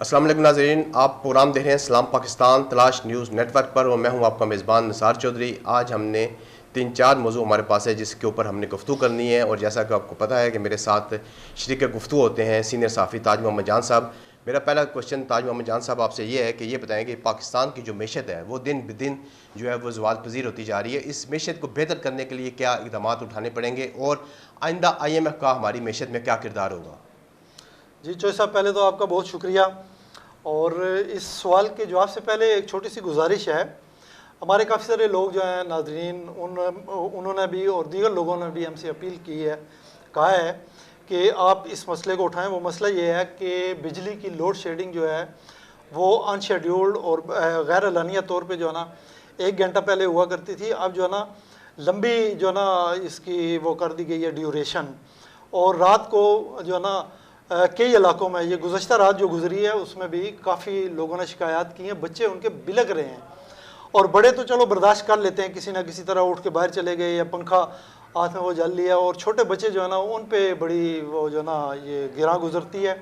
अस्सलाम वालेकुम नाज़रीन, आप प्रोग्राम देख रहे हैं इस्लाम पाकिस्तान तलाश न्यूज़ नेटवर्क पर और मैं हूं आपका मेज़बान निसार चौधरी। आज हमने 3-4 मौजू हमारे पास है जिसके ऊपर हमने गुफ्तगू करनी है और जैसा कि आपको पता है कि मेरे साथ शरीक गुफ्तगू होते हैं सीनियर सहाफ़ी ताज मोहम्मद जान साहब। मेरा पहला क्वेश्चन ताज मोहम्मद जान साहब आपसे ये है कि ये बताएं कि पाकिस्तान की जो मैशत है वो दिन ब दिन जो है वो ज़वाल पज़ीर होती जा रही है। इस मैशत को बेहतर करने के लिए क्या इक़दाम उठाने पड़ेंगे और आइंदा IMF का हमारी मैशत में क्या किरदार होगा? जी चौधरी साहब, पहले तो आपका बहुत शुक्रिया। और इस सवाल के जवाब से पहले एक छोटी सी गुजारिश है। हमारे काफ़ी सारे लोग जो हैं नाज़रीन, उन्होंने भी और दीगर लोगों ने भी हमसे अपील की है, कहा है कि आप इस मसले को उठाएं। वो मसला ये है कि बिजली की लोड शेडिंग जो है वो अनशेड्यूल्ड और गैर एलानिया तौर पे जो है ना 1 घंटा पहले हुआ करती थी। अब जो है ना लंबी जो है ना इसकी वो कर दी गई है ड्यूरेशन। और रात को जो है ना कई इलाकों में ये गुज़श्ता रात जो गुजरी है उसमें भी काफ़ी लोगों ने शिकायत की हैं। बच्चे उनके बिलक रहे हैं और बड़े तो चलो बर्दाश्त कर लेते हैं, किसी ना किसी तरह उठ के बाहर चले गए या पंखा हाथ में वो जल लिया। और छोटे बच्चे जो है ना उन पे बड़ी वो जो है ना ये गिरां गुजरती है।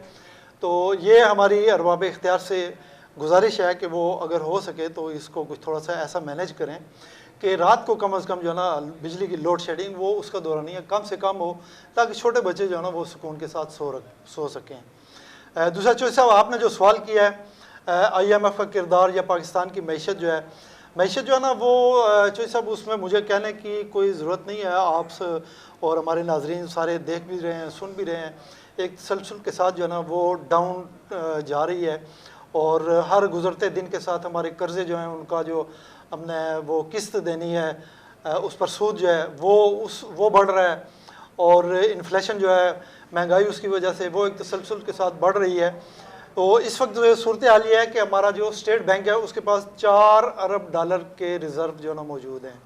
तो ये हमारी अरबाब इख्तियार से गुजारिश है कि वो अगर हो सके तो इसको कुछ थोड़ा सा ऐसा मैनेज करें कि रात को कम अज़ कम जो है ना बिजली की लोड शेडिंग वो उसका दौरानिया कम से कम हो, ताकि छोटे बच्चे जो है ना वो सुकून के साथ सो सकें। दूसरा चौधरी साहब, आपने जो सवाल किया है IMF का किरदार या पाकिस्तान की मैशत जो है ना वो चौधरी साहब उसमें मुझे कहने की कोई ज़रूरत नहीं है। आप और हमारे नाजरीन सारे देख भी रहे हैं, सुन भी रहे हैं, एक तसलसल के साथ जो है ना वो डाउन जा रही है। और हर गुज़रते दिन के साथ हमारे कर्ज़े जो हैं उनका जो हमने वो किस्त देनी है उस पर सूद जो है वो बढ़ रहा है। और इन्फ्लेशन जो है महंगाई उसकी वजह से वो एक तसलसल के साथ बढ़ रही है। तो इस वक्त जो सूरत हाल ये है कि हमारा जो स्टेट बैंक है उसके पास $4 अरब के रिज़र्व जो है ना मौजूद हैं।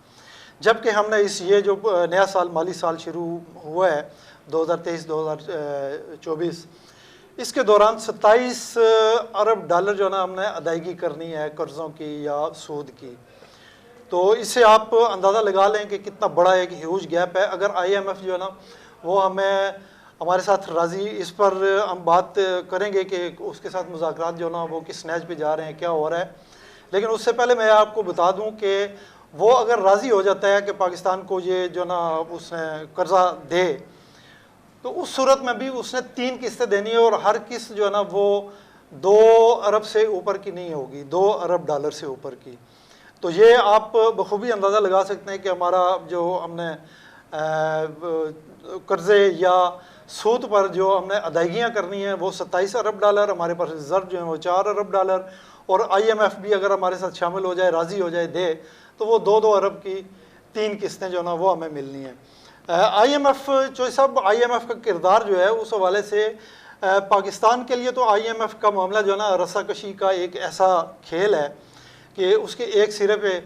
जबकि हमने ये जो नया साल माली साल शुरू हुआ है 2023-2024 इसके दौरान $27 अरब जो है ना हमने अदायगी करनी है कर्ज़ों की या सूद की। तो इससे आप अंदाज़ा लगा लें कि कितना बड़ा एक ह्यूज गैप है। अगर IMF जो है ना वो हमारे साथ राज़ी, इस पर हम बात करेंगे कि उसके साथ मुज़ाकरात जो है ना वो किस नहज पे जा रहे हैं, क्या हो रहा है। लेकिन उससे पहले मैं आपको बता दूं कि वो अगर राज़ी हो जाता है कि पाकिस्तान को ये जो ना उसने कर्ज़ा दे, तो उस सूरत में भी उसने 3 किस्तें देनी है और हर किस्त जो है ना वो 2 अरब से ऊपर की नहीं होगी, $2 अरब से ऊपर की। तो ये आप बखूबी अंदाज़ा लगा सकते हैं कि हमारा जो हमने कर्ज़े या सूद पर जो हमने अदायगियाँ करनी है वो $27 अरब, हमारे पास रिज़र्व जो है वो $4 अरब। और IMF भी अगर हमारे साथ शामिल हो जाए, राज़ी हो जाए, दे, तो वो 2-2 अरब की 3 किस्तें जो ना वो हमें मिलनी है। IMF जो सब IMF का किरदार जो है उस हवाले से पाकिस्तान के लिए तो IMF का मामला जो है ना रस्साकशी का एक ऐसा खेल है कि उसके एक सिरे पे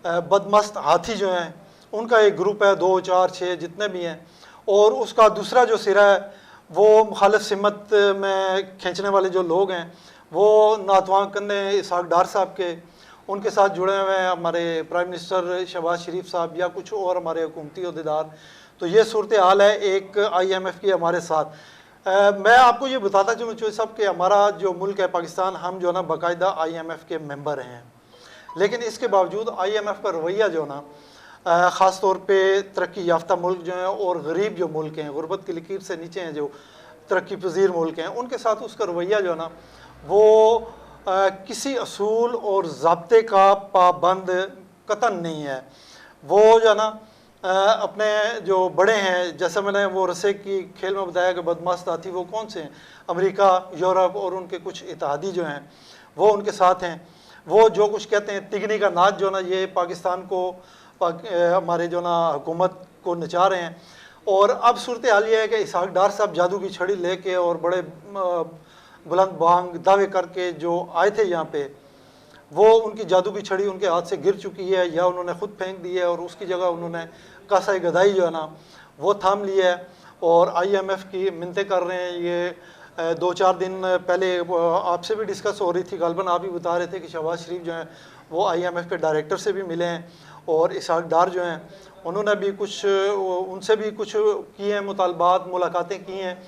बदमस्त हाथी जो हैं उनका एक ग्रुप है, 2, 4, 6 जितने भी हैं, और उसका दूसरा जो सिरा है वो मुखालिफ सिमत में खींचने वाले जो लोग हैं वो नातवां कन्ने इसहाक डार साहब के उनके साथ जुड़े हुए हैं, हमारे प्राइम मिनिस्टर शहबाज शरीफ साहब या कुछ और हमारे हुकूमती अहदेदार। तो ये सूरत हाल है एक IMF की हमारे साथ। मैं आपको ये बताता चलूँ चौधरी साहब कि हमारा जो मुल्क है पाकिस्तान, हम जो ना बाकायदा IMF के मेंबर हैं, लेकिन इसके बावजूद IMF का रवैया जो ना ख़ास तौर पे तरक्की याफ्ता मुल्क जो हैं और गरीब जो मुल्क हैं, गुरबत की लकीर से नीचे हैं, जो तरक्की पजीर मुल्क हैं, उनके साथ उसका रवैया जो है ना वो किसी असूल और ज़ाब्ते का पाबंद कतन नहीं है। वो जो है ना अपने जो बड़े हैं, जैसे मैंने वो रस्से की खेल में बताया कि बदमाश हाथी वो कौन से हैं, अमेरिका, यूरोप और उनके कुछ इत्तेहादी जो हैं वो उनके साथ हैं। वो जो कुछ कहते हैं तिगनी का नाच जो ना ये पाकिस्तान को हमारे जो ना हुकूमत को नचा रहे हैं। और अब सूरत हाल ये है कि इसहाक डार साहब जादू की छड़ी लेके और बड़े बुलंद बांग दावे करके जो आए थे यहाँ पे, वो उनकी जादू की छड़ी उनके हाथ से गिर चुकी है या उन्होंने ख़ुद फेंक दी है और उसकी जगह उन्होंने कासाई गदाई जो है ना वो थाम लिया है और IMF की मिन्नतें कर रहे हैं। ये 2-4 दिन पहले आपसे भी डिस्कस हो रही थी, गालबन आप भी बता रहे थे कि शहबाज शरीफ जो हैं वो IMF के डायरेक्टर से भी मिले हैं और इसहाक डार जो हैं उन्होंने भी कुछ उनसे भी कुछ किए हैं, मुतालबात मुलाकातें की हैं।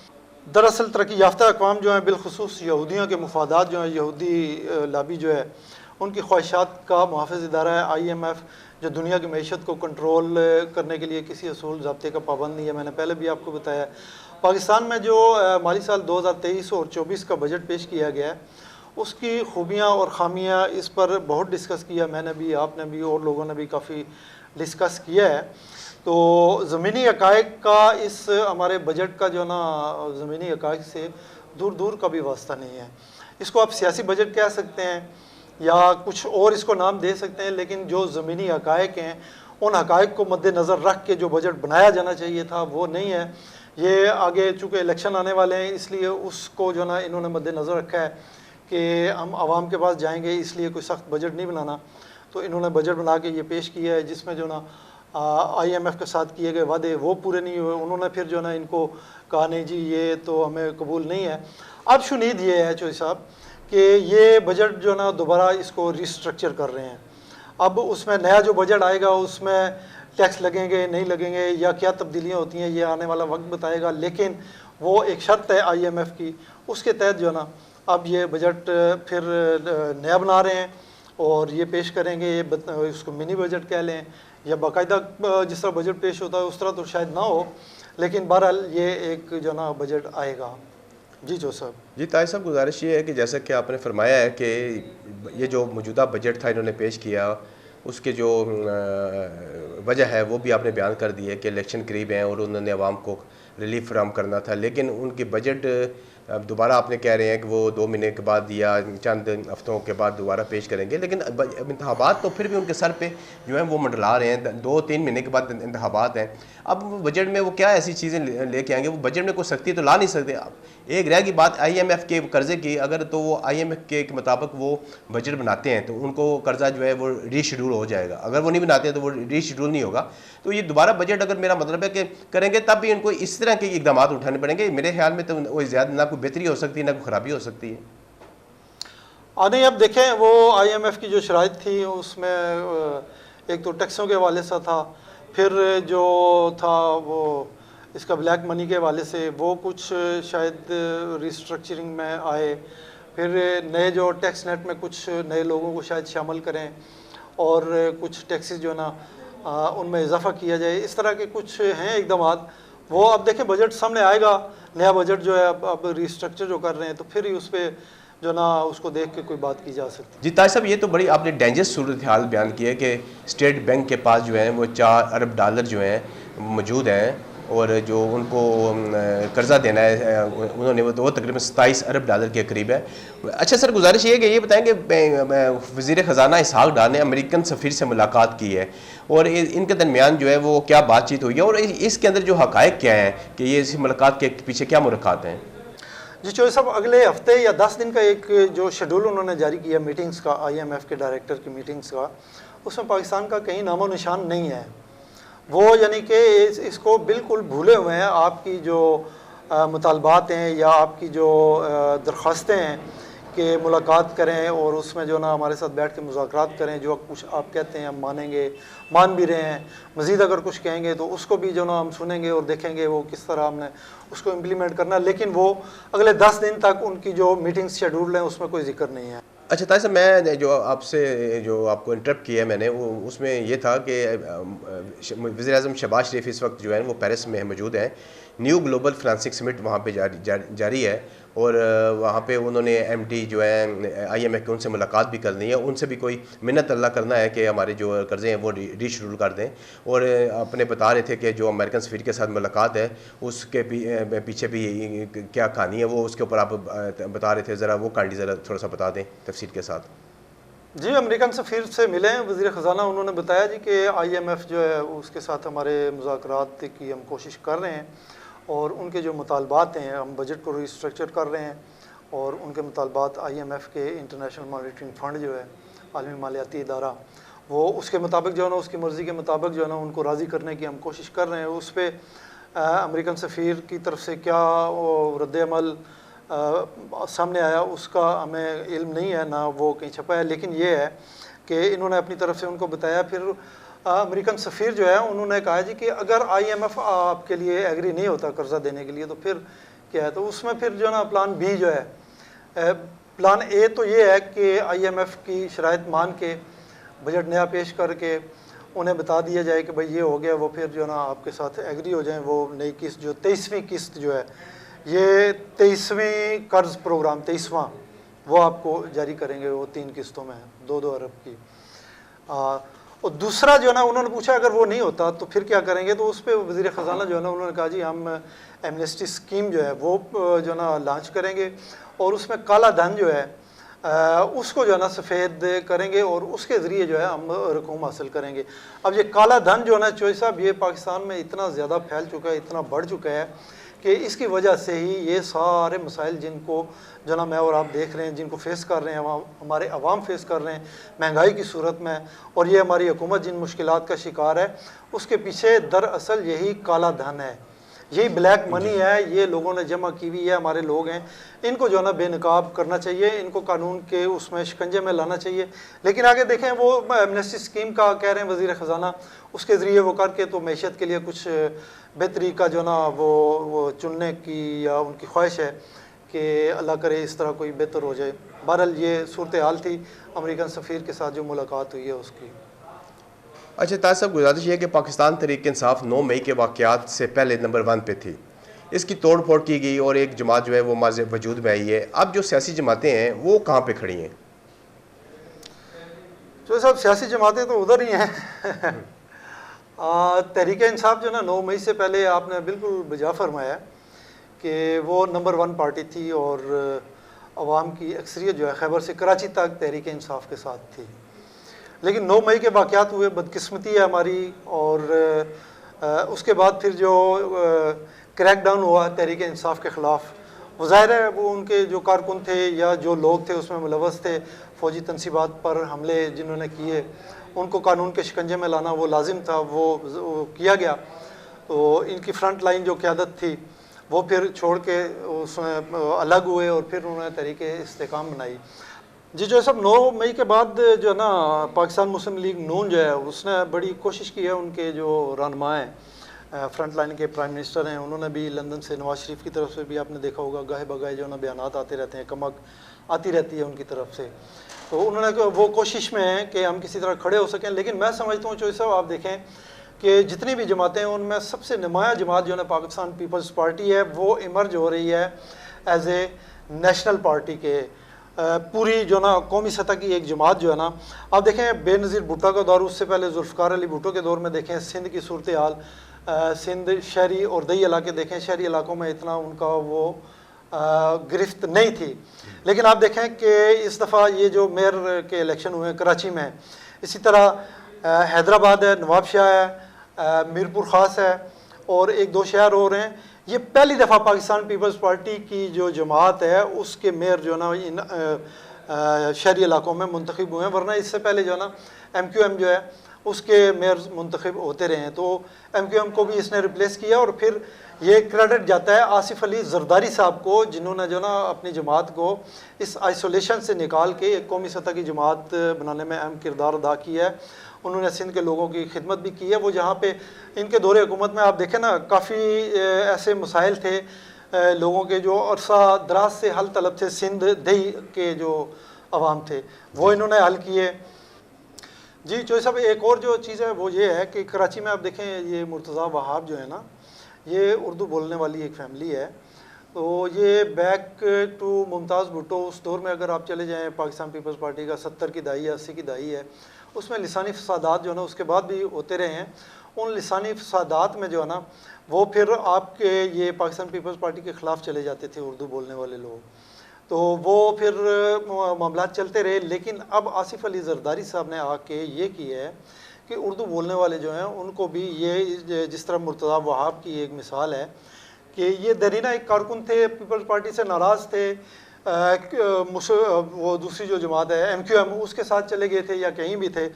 दरअसल तरक्की याफ्ता अक़वाम जो हैं बिलखुसूस यहूदियों के मफादात जो हैं, यहूदी लाबी जो है उनकी ख्वाहिशात का मुहाफ़िज़ इदारा है IMF, जो दुनिया की मईशत को कंट्रोल करने के लिए किसी असूल ज़ाब्ते का पाबंद नहीं है। मैंने पहले भी आपको बताया, पाकिस्तान में जो माली साल 2023 और 24 का बजट पेश किया गया है, उसकी खूबियाँ और ख़ामियाँ इस पर बहुत डिस्कस किया, मैंने भी, आपने भी और लोगों ने भी काफ़ी डिस्कस किया है। तो ज़मीनी हक़ाइक़ का इस हमारे बजट का जो ना ज़मीनी हक़ाइक़ से दूर दूर का भी वास्ता नहीं है। इसको आप सियासी बजट कह सकते हैं या कुछ और इसको नाम दे सकते हैं, लेकिन जो ज़मीनी हक़ाइक़ हैं उन हक़ाइक़ को मद्देनज़र रख के जो बजट बनाया जाना चाहिए था वो नहीं है। ये आगे चूँकि इलेक्शन आने वाले हैं, इसलिए उसको जो ना इन्होंने मद्देनज़र रखा है कि हम आवाम के पास जाएंगे, इसलिए कोई सख्त बजट नहीं बनाना। तो इन्होंने बजट बना के ये पेश किया है जिसमें जो ना IMF के साथ किए गए वादे वो पूरे नहीं हुए। उन्होंने फिर जो ना इनको कहा नहीं जी ये तो हमें कबूल नहीं है। अब शुनीद ये है चौधरी साहब कि ये बजट जो ना दोबारा इसको रिस्ट्रक्चर कर रहे हैं। अब उसमें नया जो बजट आएगा उसमें टैक्स लगेंगे नहीं लगेंगे या क्या तब्दीलियाँ होती हैं, ये आने वाला वक्त बताएगा। लेकिन वो एक शर्त है IMF की, उसके तहत जो ना अब ये बजट फिर नया बना रहे हैं और ये पेश करेंगे। ये इसको मिनी बजट कह लें या बाकायदा जिस तरह बजट पेश होता है उस तरह तो शायद ना हो, लेकिन बहरहाल ये एक जो ना बजट आएगा। जी जो साहब। जी ताहिर साहब, गुजारिश ये है कि जैसा कि आपने फरमाया है कि ये जो मौजूदा बजट था इन्होंने पेश किया, उसके जो वजह है वो भी आपने बयान कर दी है कि इलेक्शन करीब हैं और उन्होंने आवाम को रिलीफ फराहम करना था। लेकिन उनकी बजट अब दोबारा आपने कह रहे हैं कि वो 2 महीने के बाद या चंद हफ्तों के बाद दोबारा पेश करेंगे, लेकिन अब इंतखाबात तो फिर भी उनके सर पे जो है वो मंडला रहे हैं। 2-3 महीने के बाद इंतखाबात हैं। अब बजट में वो क्या ऐसी चीज़ें लेके आएंगे? वो बजट में कोई सख्ती तो ला नहीं सकते। एक रह की बात IMF के कर्ज़े की, अगर तो वो IMF के मुताबिक वो बजट बनाते हैं तो उनको कर्जा जो है वो रीशेड्यूल हो जाएगा। अगर वो नहीं बनाते हैं तो वो रीशेड्यूल नहीं होगा। तो ये दोबारा बजट अगर मेरा मतलब है कि करेंगे तब भी इनको इस तरह के इकदाम उठाने पड़ेंगे। मेरे ख्याल में तो वो ज़्यादा ना कोई बेहतरी हो सकती है ना कोई ख़राबी हो सकती है। नहीं, अब देखें वो IMF की जो शराइत थी उसमें एक तो टैक्सों के हवाले से था, फिर जो था वो इसका ब्लैक मनी के हवाले से वो कुछ शायद रिस्ट्रक्चरिंग में आए, फिर नए जो टैक्स नेट में कुछ नए लोगों को शायद शामिल करें और कुछ टैक्सेस जो है ना उनमें इजाफा किया जाए। इस तरह के कुछ हैं इकदाम। वो अब देखें बजट सामने आएगा, नया बजट जो है अब रिस्ट्रक्चर जो कर रहे हैं तो फिर ही उस पर जो ना उसको देख के कोई बात की जा सकती है। जी ताज साहब, ये तो बड़ी आपने डेंजरस सूरत हाल बयान की है कि स्टेट बैंक के पास जो है वो $4 अरब जो हैं मौजूद हैं और जो उनको कर्ज़ा देना है उन्होंने वो तकरीबन $27 अरब के करीब है। अच्छा सर, गुजारिश ये है कि ये बताएं कि वज़ीर ख़जाना इसहाक़ डार ने अमेरिकन सफ़ीर से मुलाकात की है और इनके दरमियान जो है वो क्या बातचीत हुई है और इसके अंदर जो हक़ाइक़ क्या हैं कि ये इस मुलाकात के पीछे क्या मुलाकात हैं? जी चौधरी साहब, अगले हफ्ते या 10 दिन का एक जो शेड्यूल उन्होंने जारी किया मीटिंग्स का, IMF के डायरेक्टर की मीटिंग्स का, उसमें पाकिस्तान का कहीं नामो निशान नहीं है। वो यानी कि इसको बिल्कुल भूले हुए हैं। आपकी जो मुतालबात हैं या आपकी जो दरख्वास्तें हैं कि मुलाकात करें और उसमें जो ना हमारे साथ बैठ के मुज़ाकरात करें, जो कुछ आप कहते हैं हम मानेंगे, मान भी रहे हैं। मज़ीद अगर कुछ कहेंगे तो उसको भी जो ना हम सुनेंगे और देखेंगे वो किस तरह हमने उसको इम्प्लीमेंट करना। लेकिन वो अगले 10 दिन तक उनकी जो मीटिंग्स शेड्यूल हैं उसमें कोई जिक्र नहीं है। अच्छा ताज साहब, मैं जो आपसे जो आपको इंटरप्ट किया मैंने वो उसमें ये था कि वज़ीर-ए-आज़म शहबाज शरीफ इस वक्त जो है वो पेरिस में मौजूद हैं। न्यू ग्लोबल फाइनेंसिंग समिट वहाँ पे जारी है और वहाँ पे उन्होंने MD जो है IMF के उनसे मुलाकात भी करनी है। उनसे भी कोई मिन्नत अल्लाह करना है कि हमारे जो कर्ज़े हैं वो रीशेड्यूल कर दें। और अपने बता रहे थे कि जो अमेरिकन सफ़ीर के साथ मुलाकात है उसके पीछे भी क्या कहानी है वो उसके ऊपर आप बता रहे थे। ज़रा वो कहानी ज़रा थोड़ा सा बता दें तफसील के साथ। जी, अमेरिकन सफ़ीर से मिले हैं वज़ीर ख़जाना, उन्होंने बताया जी कि IMF जो है उसके साथ हमारे मुज़ाकरात की हम कोशिश कर रहे हैं और उनके जो मुतालबात हैं, हम बजट को रिस्ट्रक्चर कर रहे हैं और उनके मुतालबात IMF के इंटरनेशनल मॉनिटरिंग फ़ंड जो है आलमी मालियाती इदारा, वो उसके मुताबिक जो है ना उसकी मर्ज़ी के मुताबिक जो है ना उनको राज़ी करने की हम कोशिश कर रहे हैं। उस पर अमेरिकन सफ़ीर की तरफ से क्या रद्द-ए-अमल सामने आया उसका हमें इल्म नहीं है, ना वो कहीं छपा है। लेकिन ये है कि इन्होंने अपनी तरफ से उनको बताया। फिर अमेरिकन सफ़ीर जो है उन्होंने कहा जी कि अगर IMF आपके लिए एग्री नहीं होता कर्ज़ा देने के लिए तो फिर क्या है, तो उसमें फिर जो है ना प्लान बी जो है, प्लान ए तो ये है कि IMF की शराइत मान के बजट नया पेश करके उन्हें बता दिया जाए कि भाई ये हो गया, वो फिर जो है ना आपके साथ एग्री हो जाएं, वो नई किस्त जो 23वीं किस्त जो है, ये 23वीं कर्ज प्रोग्राम 23वां वो आपको जारी करेंगे, वो 3 किस्तों में 2-2 अरब की। और दूसरा जो है ना उन्होंने पूछा अगर वो नहीं होता तो फिर क्या करेंगे, तो उस पर वज़ीर ख़ज़ाना जो है ना उन्होंने कहा जी हम एमनेस्टी स्कीम जो है वो जो है ना लॉन्च करेंगे और उसमें काला धन जो है उसको जो है ना सफ़ेद करेंगे और उसके ज़रिए जो है हम रकूम हासिल करेंगे। अब ये काला धन जो है ना चोई साहब, ये पाकिस्तान में इतना ज़्यादा फैल चुका है, इतना बढ़ चुका है कि इसकी वजह से ही ये सारे मसाइल जिनको जो ना मैं और आप देख रहे हैं, जिनको फेस कर रहे हैं हमारे अवाम फेस कर रहे हैं महंगाई की सूरत में, और ये हमारी हुकूमत जिन मुश्किलात का शिकार है, उसके पीछे दरअसल यही काला धन है, यही ब्लैक मनी है, ये लोगों ने जमा की हुई है, हमारे लोग हैं, इनको जो है ना बेनकाब करना चाहिए, इनको कानून के उसमें शिकंजे में लाना चाहिए। लेकिन आगे देखें वो एमनेस्टी स्कीम का कह रहे हैं वज़ीर ख़ज़ाना, उसके ज़रिए वो करके तो मैशत के लिए कुछ बेहतरी का जो ना वो चुनने की या उनकी ख्वाहिश है कि अल्लाह करे इस तरह कोई बेहतर हो जाए। बहरहाल ये सूरत हाल थी अमेरिकन सफ़ीर के साथ जो मुलाकात हुई है उसकी। अच्छा ताज साहब, गुजारिश है कि पाकिस्तान तहरीक इंसाफ 9 मई के वाक़यात से पहले नंबर 1 पे थी, इसकी तोड़ फोड़ की गई और एक जमात जो है वो माज़ वजूद में आई है। अब जो सियासी जमातें हैं वो कहाँ पे खड़ी हैं? जो सब सियासी जमातें तो उधर ही हैं तहरीक इंसाफ जो ना 9 मई से पहले आपने बिल्कुल बजा फरमाया कि वो नंबर 1 पार्टी थी और अवाम की अक्सरियत जो है खैबर से कराची तक तहरीक इंसाफ के साथ थी। लेकिन 9 मई के वाक़यात हुए, बदकिस्मती है हमारी, और उसके बाद फिर जो क्रैकडाउन हुआ तहरीक इंसाफ के ख़िलाफ़, वो ज़ाहिर है वो उनके जो कारकुन थे या जो लोग थे उसमें मुलव्वस थे, फ़ौजी तनसीबात पर हमले जिन्होंने किए उनको कानून के शिकंजे में लाना वो लाजिम था, वो किया गया। तो इनकी फ्रंट लाइन जो क़यादत थी वो फिर छोड़ के उसमें अलग हुए और फिर उन्होंने तहरीक इस्तेकाम बनाई। जी जो सब 9 मई के बाद जो है ना पाकिस्तान मुस्लिम लीग नून जो है उसने बड़ी कोशिश की है, उनके जो रहनुमा हैं फ्रंट लाइन के प्राइम मिनिस्टर हैं, उन्होंने भी लंदन से नवाज शरीफ की तरफ से भी आपने देखा होगा गाहे बगाए जो ना बयानात आते रहते हैं, कमक आती रहती है उनकी तरफ से, तो उन्होंने वो कोशिश में है कि हम किसी तरह खड़े हो सकें। लेकिन मैं समझता हूँ चौधरी साहब आप देखें कि जितनी भी जमातें हैं उनमें सबसे नुमाया जमात जो है पाकिस्तान पीपल्स पार्टी है, वो इमर्ज हो रही है एज ए नेशनल पार्टी के, पूरी जो ना कौमी सतह की एक जमात जो है ना। आप देखें बेनज़ीर भुट्टो का दौर, उससे पहले जुल्फ़िकार अली भुट्टो के दौर में देखें सिंध की सूरत हाल, सिंध शहरी और दही इलाके देखें, शहरी इलाकों में इतना उनका वो गिरफ्त नहीं थी। लेकिन आप देखें कि इस दफ़ा ये जो मेयर के इलेक्शन हुए कराची में, इसी तरह हैदराबाद है, नवाबशाह है, मीरपुर ख़ास है और 1-2 शहर और हैं, ये पहली दफ़ा पाकिस्तान पीपल्स पार्टी की जो जमात है उसके मेयर जो ना इन शहरी इलाकों में मुंतखब हुए हैं, वरना इससे पहले जो ना MQM जो है उसके मेयर मुंतखब होते रहे हैं। तो MQM को भी इसने रिप्लेस किया और फिर ये क्रेडिट जाता है आसिफ अली जरदारी साहब को, जिन्होंने जो ना अपनी जमात को इस आइसोलेशन से निकाल के एक कौमी सतह की जमात बनाने में अहम किरदार अदा किया है। उन्होंने सिंध के लोगों की खिदमत भी की है। वो जहाँ पे इनके दौरे हुकूमत में आप देखें ना काफ़ी ऐसे मसाइल थे लोगों के जो अरसा दराज से हल तलब थे, सिंध दही के जो अवाम थे वो इन्होंने हल किए। जी चौधरी साहब एक और जो चीज़ है वो ये है कि कराची में आप देखें ये मुर्तज़ा वहाब जो है ना, ये उर्दू बोलने वाली एक फैमिली है। तो ये बैक टू मुमताज़ भुट्टो उस दौर में अगर आप चले जाएँ पाकिस्तान पीपल्स पार्टी का 70 की दहाई या 80 की दहाई है, उसमें लिसानी फसादात जो है ना उसके बाद भी होते रहे हैं। उन लिसानी फसादात में जो है ना वो फिर आपके ये पाकिस्तान पीपल्स पार्टी के ख़िलाफ़ चले जाते थे उर्दू बोलने वाले लोग, तो वो फिर मामला चलते रहे। लेकिन अब आसिफ अली जरदारी साहब ने आके ये किया है कि उर्दू बोलने वाले जो हैं उनको भी ये जिस तरह मुर्तज़ा वहाब की एक मिसाल है कि ये दरीना एक कारकुन थे, पीपल्स पार्टी से नाराज़ थे, वो दूसरी जो जमात है MQM उसके साथ चले गए थे या कहीं भी थे,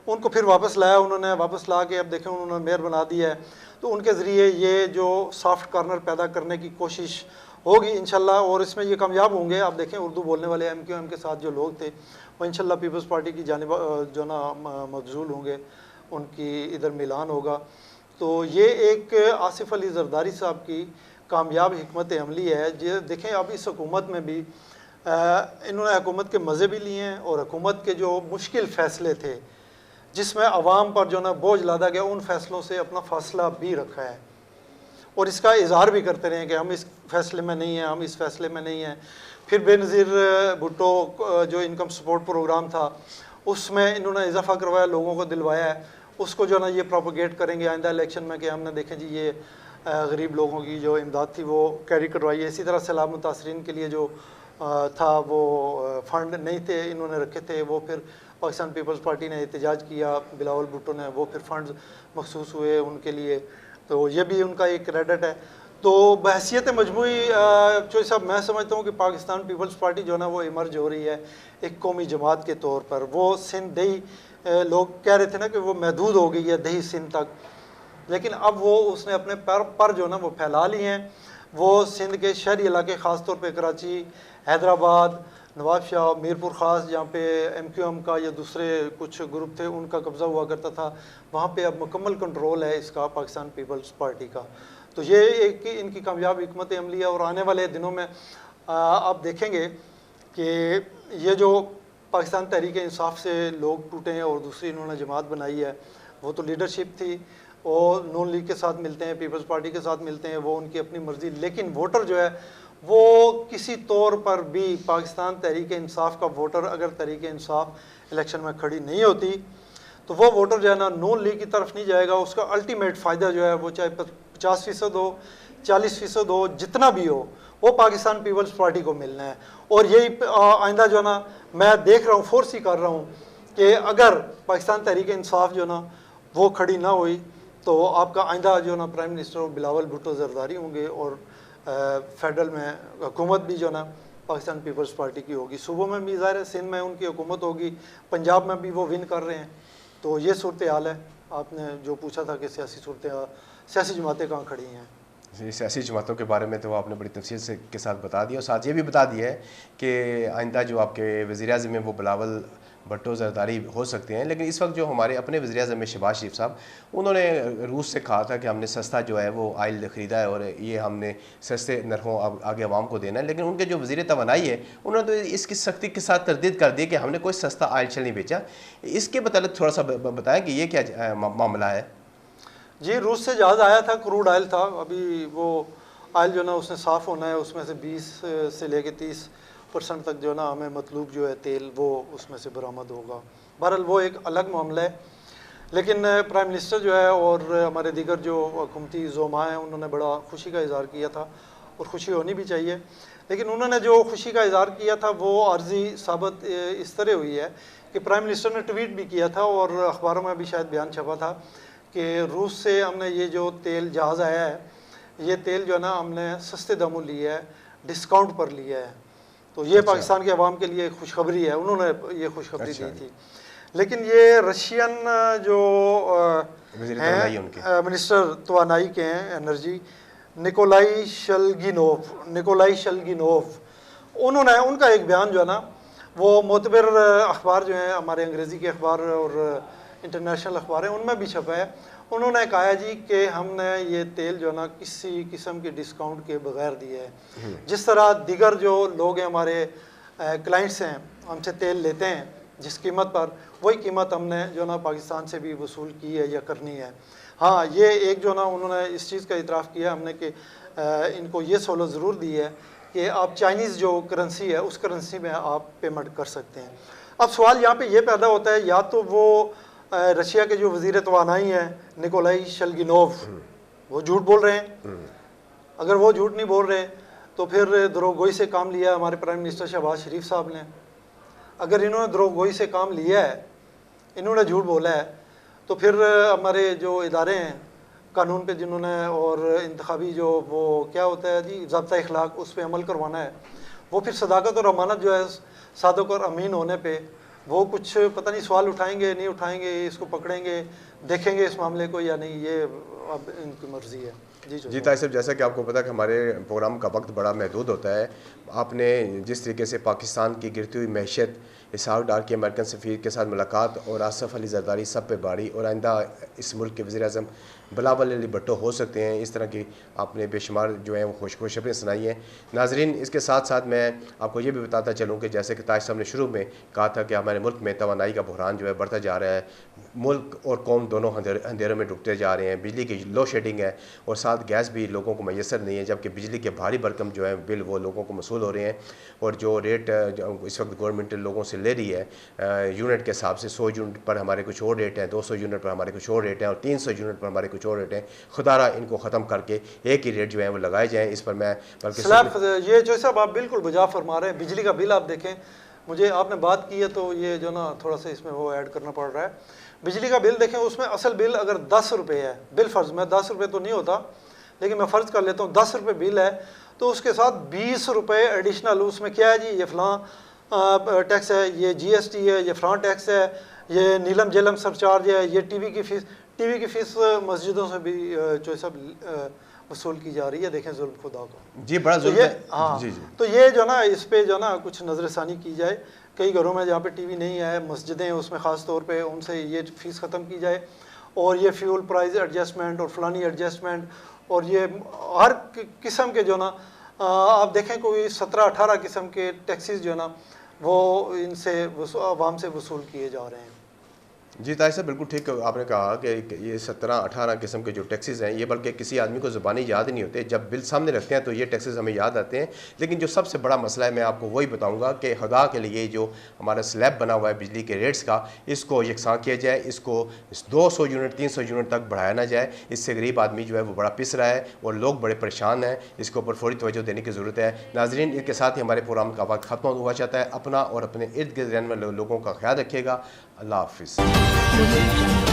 उनको फिर वापस लाया उन्होंने, वापस ला के अब देखें उन्होंने मेयर बना दिया है। तो उनके ज़रिए ये जो सॉफ्ट कॉर्नर पैदा करने की कोशिश होगी इंशाल्लाह, और इसमें ये कामयाब होंगे। आप देखें उर्दू बोलने वाले MQM के साथ जो लोग थे वो इंशाल्लाह पीपल्स पार्टी की जानिब जो ना मबजूल होंगे, उनकी इधर मिलान होगा। तो ये एक आसिफ अली जरदारी साहब की कामयाब हिकमत अमली है। ये देखें अब इस हुकूमत में भी इन्होंने हुकूमत के मज़े भी लिए हैं और हुकूमत के जो मुश्किल फ़ैसले थे जिसमें आवाम पर जो ना बोझ लादा गया, उन फैसलों से अपना फासला भी रखा है और इसका इजहार भी करते रहे कि हम इस फैसले में नहीं हैं, हम इस फैसले में नहीं हैं। फिर बेनज़ीर भुट्टो जो इनकम सपोर्ट प्रोग्राम था उसमें इन्होंने इजाफा करवाया, लोगों को दिलवाया है, उसको जो ना ये प्रोपोगेट करेंगे आइंदा इलेक्शन में कि हमने देखें जी ये गरीब लोगों की जो इमदाद थी वो कैरी करवाई है। इसी तरह सैलाब मुतासरीन के लिए जो था वो फंड नहीं थे, इन्होंने रखे थे, वो फिर पाकिस्तान पीपल्स पार्टी ने एहतजाज किया, बिलावल भुट्टो ने, वो फिर फंड्स मखसूस हुए उनके लिए, तो ये भी उनका एक क्रेडिट है। तो बहसीत मजमूई चौधरी साहब मैं समझता हूँ कि पाकिस्तान पीपल्स पार्टी जो है ना वो इमर्ज हो रही है एक कौमी जमात के तौर पर। वो सिंध दही लोग कह रहे थे ना कि वो महदूद हो गई है दही सिंध तक, लेकिन अब वो उसने अपने पर जो ना वो फैला लिए हैं। वो सिंध के शहरी इलाके ख़ास तौर पे कराची, हैदराबाद, नवाब शाह, मीरपुर ख़ास जहाँ पे MQM का या दूसरे कुछ ग्रुप थे उनका कब्ज़ा हुआ करता था, वहाँ पे अब मुकम्मल कंट्रोल है इसका पाकिस्तान पीपल्स पार्टी का। तो ये एक इनकी कामयाब हिकमत अमली है और आने वाले दिनों में आप देखेंगे कि ये जो पाकिस्तान तहरीक इंसाफ से लोग टूटे हैं और दूसरी इन्होंने जमात बनाई है, वो तो लीडरशिप थी और नून लीग के साथ मिलते हैं, पीपल्स पार्टी के साथ मिलते हैं, वो उनकी अपनी मर्ज़ी। लेकिन वोटर जो है वो किसी तौर पर भी पाकिस्तान तहरीक इंसाफ का वोटर अगर तहरीक इंसाफ इलेक्शन में खड़ी नहीं होती तो वो वोटर जो है ना नून लीग की तरफ नहीं जाएगा। उसका अल्टीमेट फ़ायदा जो है वो चाहे 50% हो, 40% हो, जितना भी हो, वो पाकिस्तान पीपल्स पार्टी को मिलना है। और यही आइंदा जो है ना मैं देख रहा हूँ, फोर्स ही कर रहा हूँ कि अगर पाकिस्तान तहरीक इंसाफ जो ना वो खड़ी ना हुई तो आपका आइंदा जो ना प्राइम मिनिस्टर बिलावल भुट्टो जरदारी होंगे और फेडरल में हुकूमत भी जो ना पाकिस्तान पीपल्स पार्टी की होगी। सूबों में भी ज़ाहिर है सिंध में उनकी हुकूमत होगी, पंजाब में भी वो विन कर रहे हैं। तो ये सूरत हाल है। आपने जो पूछा था कि सियासी जमातें कहाँ खड़ी हैं, सियासी जमातों के बारे में तो आपने बड़ी तफसील से के साथ बता दिया और साथ ये भी बता दिया है कि आइंदा जो आपके वज़ीर-ए-आज़म हैं वो बिलावल भुट्टो जरदारी हो सकते हैं। लेकिन इस वक्त जो हमारे अपने वज़ीर-ए-आज़म में शहबाज शरीफ साहब, उन्होंने रूस से कहा था कि हमने सस्ता जो है वो आयल ख़रीदा है और ये हमने सस्ते नरखों आगे आवाम को देना है। लेकिन उनके जो वज़ीर तवानाई है उन्होंने तो इसकी सख्ती के साथ तरदीद कर दी कि हमने कोई सस्ता आयल शल नहीं बेचा। इसके मतलब थोड़ा सा बताएँ कि ये क्या मामला है। जी, रूस से जहाज़ आया था, क्रूड आयल था। अभी वो आयल जो ना उसने साफ़ होना है, उसमें से 20 से लेके 30% तक जो ना हमें मतलूब जो है तेल वो उसमें से बरामद होगा। बहरहाल वो एक अलग मामला है। लेकिन प्राइम मिनिस्टर जो है और हमारे दीगर जो हुकूमती ज़ोमा हैं उन्होंने बड़ा खुशी का इज़हार किया था और खुशी होनी भी चाहिए। लेकिन उन्होंने जो खुशी का इज़हार किया था वो आर्जी साबित इस तरह हुई है कि प्राइम मिनिस्टर ने ट्वीट भी किया था और अखबारों में भी शायद बयान छपा था कि रूस से हमने ये जो तेल जहाज़ आया है, ये तेल जो है ना हमने सस्ते दामों लिया है, डिस्काउंट पर लिया है। तो ये पाकिस्तान के अवाम के लिए खुशखबरी है, उन्होंने ये खुशखबरी दी थी। लेकिन ये रशियन जो हैं मिनिस्टर तवानाई के हैं एनर्जी, निकोलाई शलगिनोव, उन्होंने उनका एक बयान जो है ना वो मोतबर अखबार जो हैं हमारे अंग्रेज़ी के अखबार और इंटरनेशनल अखबार हैं उनमें भी छपा है। उन्होंने कहा है जी कि हमने ये तेल जो है ना किसी किस्म के डिस्काउंट के बगैर दिया है। जिस तरह दीगर जो लोग हैं हमारे क्लाइंट्स हैं हमसे तेल लेते हैं जिस कीमत पर, वही कीमत हमने जो ना पाकिस्तान से भी वसूल की है या करनी है। हाँ, ये एक जो ना उन्होंने इस चीज़ का इतराफ़ किया हमने कि इनको ये सहूलत ज़रूर दी है कि आप चाइनीज़ जो करेंसी है उस करेंसी में आप पेमेंट कर सकते हैं। अब सवाल यहाँ पे ये पैदा होता है, या तो वो रशिया के जो वज़ीर तवानाई हैं निकोलाई शलगिनोव वो झूठ बोल रहे हैं। अगर वो झूठ नहीं बोल रहे तो फिर द्रोहगोई से काम लिया हमारे प्राइम मिनिस्टर शहबाज शरीफ साहब ने। अगर इन्होंने द्रोहगोई से काम लिया है, इन्होंने झूठ बोला है, तो फिर हमारे जो इदारे हैं कानून पे जिन्होंने और इंतखाबी जो वो क्या होता है जी ज़ाब्ता इखलाक, उस पर अमल करवाना है, वो फिर सदाकत और अमानत जो है सादक और अमीन होने पे वो कुछ पता नहीं सवाल उठाएंगे नहीं उठाएंगे, इसको पकड़ेंगे देखेंगे इस मामले को या नहीं, ये अब इनकी मर्ज़ी है। जी ताहिर साहब, जैसा कि आपको पता है कि हमारे प्रोग्राम का वक्त बड़ा महदूद होता है। आपने जिस तरीके से पाकिस्तान की गिरती हुई मैशत, इसहाक डार के अमेरिकन सफ़ीर के साथ मुलाकात और आसफ़ अली ज़रदारी सब पे बारी और आइंदा इस मुल्क के वज़ीर-ए-आज़म बिलावल अली भुट्टो हो सकते हैं, इस तरह की आपने बेशुमार जो है वो खुशखबरियाँ सुनाई हैं। नाज़रीन, इसके साथ साथ मैं आपको ये भी बताता चलूँ कि जैसे कि ताज साहब ने शुरू में कहा था कि हमारे मुल्क में तवानाई का बहरान जो है बढ़ता जा रहा है, मुल्क और कौम दोनों अंधेरों में डूबते जा रहे हैं, बिजली की लो शेडिंग है और साथ गैस भी लोगों को मैसर नहीं है, जबकि बिजली के भारी भरकम जो है बिल वो लोगों को वसूल हो रहे हैं। और जो रेट इस वक्त गवर्नमेंट लोगों से ले रही है यूनिट के हिसाब से, 100 यूनिट पर हमारे कुछ और रेट हैं, 200 यूनिट पर हमारे कुछ और रेट हैं और 300 यूनिट पर हमारे कुछ और रेट हैं। खुदारा इनको ख़त्म करके एक ही रेट जो है वो लगाए जाएँ। इस पर मैं बल्कि ये जो साहब आप बिल्कुल बुझा फरमा रहे हैं। बिजली का बिल आप देखें, मुझे आपने बात की है तो ये जो ना थोड़ा सा इसमें वो ऐड करना पड़ रहा है। बिजली का बिल देखें, उसमें असल बिल अगर 10 रुपये है, बिल फ़र्ज़ में 10 रुपये तो नहीं होता, लेकिन मैं फ़र्ज़ कर लेता हूँ 10 रुपये बिल है, तो उसके साथ 20 रुपये एडिशनल उसमें क्या है जी, ये फ़लाँ टैक्स है, ये GST है, ये फ़लाँ टैक्स है, ये नीलम जेलम सरचार्ज है, ये टीवी की फ़ीस मस्जिदों से भी जो सब वसूल की जा रही है। देखें जुल्म खुदा को जी, बड़ा जुल्म है। हाँ जी जी, तो ये जो ना इस पे जो ना कुछ नज़रसानी की जाए। कई घरों में जहाँ पे टीवी नहीं है, मस्जिदें उसमें ख़ास तौर पे उनसे ये फ़ीस ख़त्म की जाए और ये फ्यूल प्राइस एडजस्टमेंट और फ़लानी एडजस्टमेंट और ये हर किस्म के जो ना आप देखें कोई 17-18 किस्म के टैक्सेस जो ना वो इनसे आवाम से वसूल किए जा रहे हैं। जी ताहिर साहब, बिल्कुल ठीक आपने कहा कि ये 17-18 किस्म के जो टैक्सेस हैं, ये बल्कि किसी आदमी को ज़ुबानी याद नहीं होते, जब बिल सामने रखते हैं तो ये टैक्सेस हमें याद आते हैं। लेकिन जो सबसे बड़ा मसला है, मैं आपको वही बताऊंगा कि खुदा के लिए जो हमारा स्लैब बना हुआ है बिजली के रेट्स का, इसको यकसां किया जाए, इसको 200 यूनिट 300 यूनिट तक बढ़ाया ना जाए। इससे गरीब आदमी जो है वो बड़ा पिस रहा है और लोग बड़े परेशान हैं। इसके ऊपर फौरी तवज्जो देने की ज़रूरत है। नाज़रीन, इसके साथ ही हमारे प्रोग्राम का वक्त ख़त्म हुआ चाहता है। अपना और अपने इर्द गिर्द रहने वाले लोगों का ख्याल रखिएगा। अल्लाह हाफ़िज़।